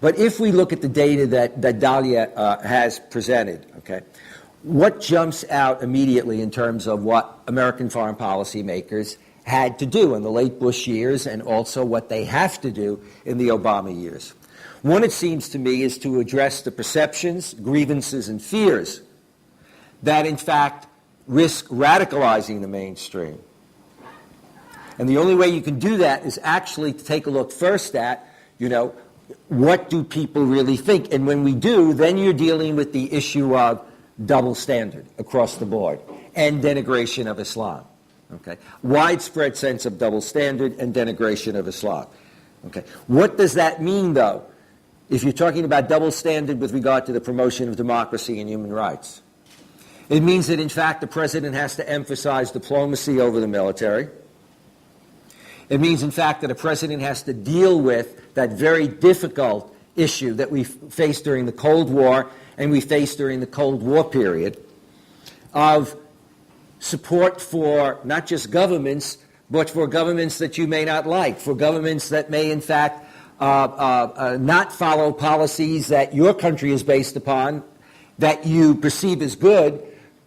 But if we look at the data that Dalia has presented, okay, what jumps out immediately in terms of what American foreign policy makers had to do in the late Bush years and also what they have to do in the Obama years? One, it seems to me, is to address the perceptions, grievances, and fears that, in fact, risk radicalizing the mainstream. And the only way you can do that is actually to take a look first at, what do people really think? And when we do, then you're dealing with the issue of double standard across the board and denigration of Islam. Okay? Widespread sense of double standard and denigration of Islam. Okay? What does that mean, though, if you're talking about double standard with regard to the promotion of democracy and human rights? It means that, in fact, the president has to emphasize diplomacy over the military. It means, in fact, that a president has to deal with that very difficult issue that we faced during the Cold War and we faced during the Cold War period of support for not just governments, but for governments that you may not like, for governments that may, in fact, not follow policies that your country is based upon, that you perceive as good,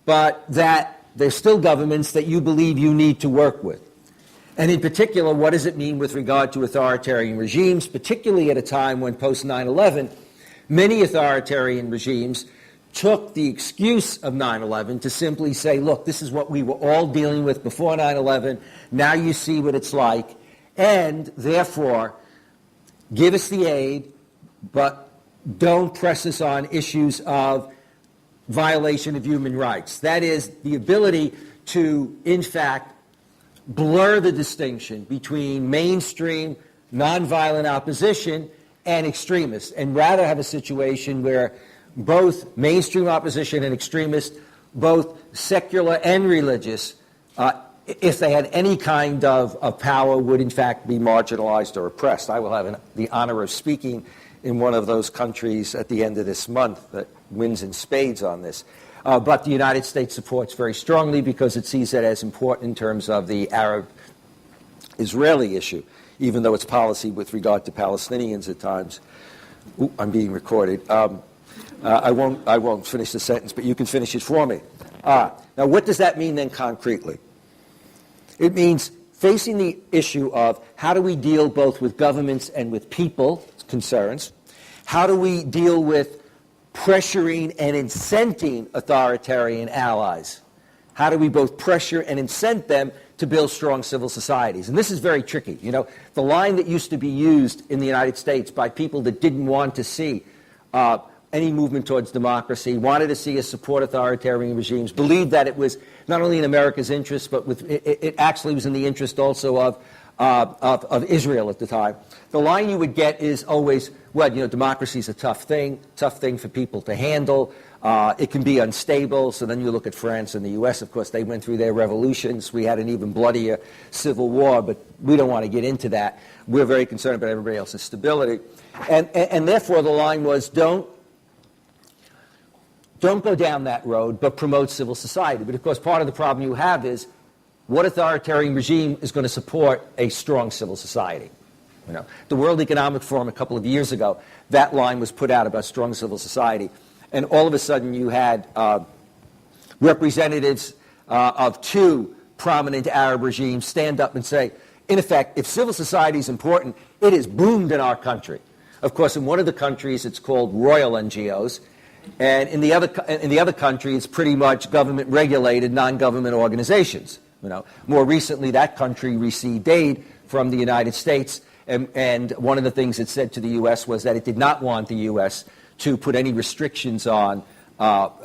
but that they're still governments that you believe you need to work with. And in particular, what does it mean with regard to authoritarian regimes, particularly at a time when post 9/11, many authoritarian regimes took the excuse of 9/11 to simply say, look, this is what we were all dealing with before 9/11, now you see what it's like, and therefore give us the aid, but don't press us on issues of violation of human rights. That is, the ability to, in fact, blur the distinction between mainstream, nonviolent opposition and extremists, and rather have a situation where both mainstream opposition and extremists, both secular and religious, if they had any kind of power, would in fact be marginalized or oppressed. I will have the honor of speaking in one of those countries at the end of this month that wins in spades on this. But the United States supports very strongly because it sees it as important in terms of the Arab-Israeli issue, even though its policy with regard to Palestinians at times. Ooh, I'm being recorded. I won't finish the sentence, but you can finish it for me. Now, what does that mean then concretely? It means facing the issue of how do we deal both with governments and with people concerns? How do we deal with pressuring and incenting authoritarian allies? How do we both pressure and incent them to build strong civil societies? And this is very tricky. The line that used to be used in the United States by people that didn't want to see any movement towards democracy, wanted to see us support authoritarian regimes, believed that it was not only in America's interest, but it actually was in the interest also of Israel at the time. The line you would get is always, well, democracy is a tough thing for people to handle. It can be unstable. So then you look at France and the U.S., of course, they went through their revolutions. We had an even bloodier civil war, but we don't want to get into that. We're very concerned about everybody else's stability. And therefore, the line was don't go down that road, but promote civil society. But of course, part of the problem you have is what authoritarian regime is going to support a strong civil society? The World Economic Forum a couple of years ago, that line was put out about strong civil society. And all of a sudden you had representatives of two prominent Arab regimes stand up and say, in effect, if civil society is important, it has boomed in our country. Of course, in one of the countries, it's called royal NGOs. And in the other country, it's pretty much government-regulated, non-government organizations. More recently, that country received aid from the United States, and one of the things it said to the U.S. was that it did not want the U.S. to put any restrictions on what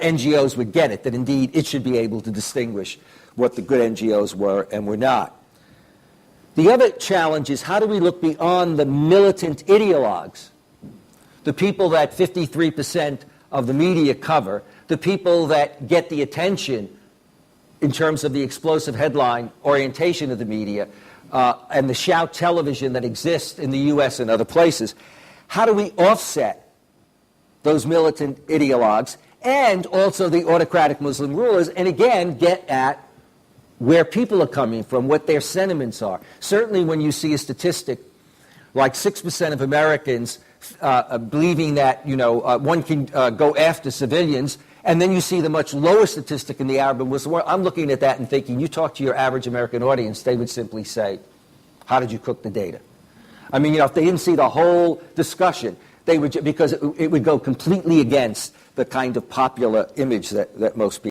NGOs would get it, that indeed it should be able to distinguish what the good NGOs were and were not. The other challenge is how do we look beyond the militant ideologues, the people that 53% of the media cover, the people that get the attention in terms of the explosive headline orientation of the media, and the shout television that exists in the U.S. and other places. How do we offset those militant ideologues and also the autocratic Muslim rulers, and again get at where people are coming from, what their sentiments are? Certainly when you see a statistic like 6% of Americans believing that, one can go after civilians, and then you see the much lower statistic in the Arab and Muslim world. I'm looking at that and thinking, you talk to your average American audience, they would simply say, how did you cook the data? I mean, if they didn't see the whole discussion, they would, because it would go completely against the kind of popular image that most people